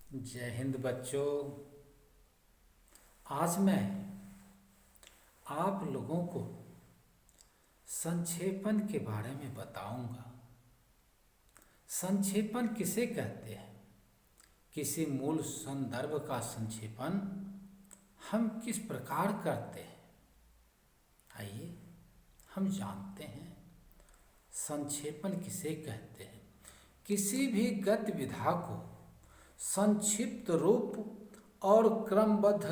जय हिंद बच्चों। आज मैं आप लोगों को संक्षेपण के बारे में बताऊंगा। संक्षेपण किसे कहते हैं? किसी मूल संदर्भ का संक्षेपण हम किस प्रकार करते हैं, आइए हम जानते हैं। संक्षेपण किसे कहते हैं? किसी भी गतिविधि को संक्षिप्त रूप और क्रमबद्ध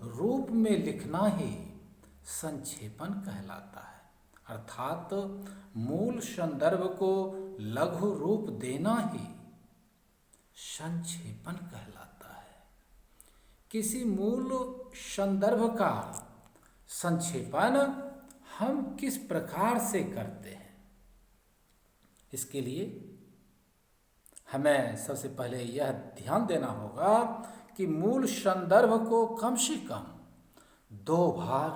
रूप में लिखना ही संक्षेपण कहलाता है, अर्थात मूल संदर्भ को लघु रूप देना ही संक्षेपण कहलाता है। किसी मूल संदर्भ का संक्षेपण हम किस प्रकार से करते हैं, इसके लिए हमें सबसे पहले यह ध्यान देना होगा कि मूल संदर्भ को कम से कम 2 बार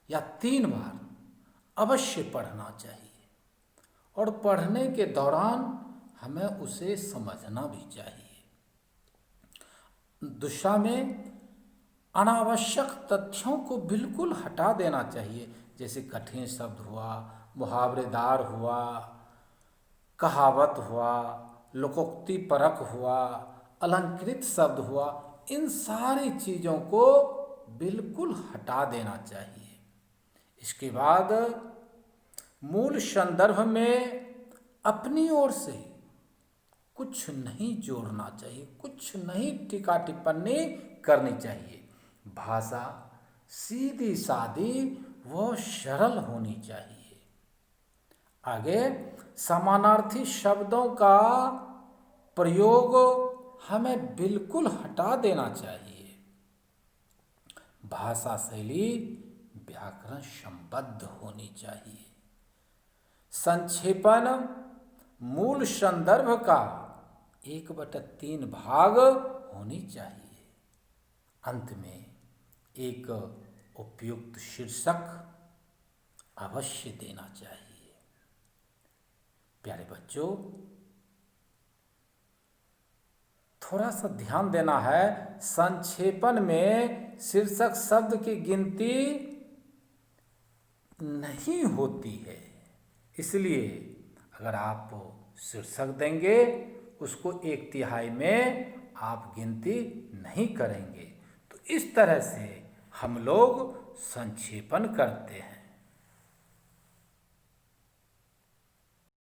या 3 बार अवश्य पढ़ना चाहिए और पढ़ने के दौरान हमें उसे समझना भी चाहिए। दूसरा में अनावश्यक तथ्यों को बिल्कुल हटा देना चाहिए, जैसे कठिन शब्द हुआ, मुहावरेदार हुआ, कहावत हुआ, लोकोक्ति परक हुआ, अलंकृत शब्द हुआ, इन सारी चीज़ों को बिल्कुल हटा देना चाहिए। इसके बाद मूल संदर्भ में अपनी ओर से कुछ नहीं जोड़ना चाहिए, कुछ नहीं टीका टिप्पणी करनी चाहिए। भाषा सीधी सादी व सरल होनी चाहिए। आगे समानार्थी शब्दों का प्रयोग हमें बिल्कुल हटा देना चाहिए। भाषा शैली व्याकरण संबद्ध होनी चाहिए। संक्षेपण मूल संदर्भ का 1/3 भाग होनी चाहिए। अंत में एक उपयुक्त शीर्षक अवश्य देना चाहिए। प्यारे बच्चों, थोड़ा सा ध्यान देना है। संक्षेपण में शीर्षक शब्द की गिनती नहीं होती है, इसलिए अगर आप शीर्षक देंगे उसको 1/3 में आप गिनती नहीं करेंगे। तो इस तरह से हम लोग संक्षेपण करते हैं।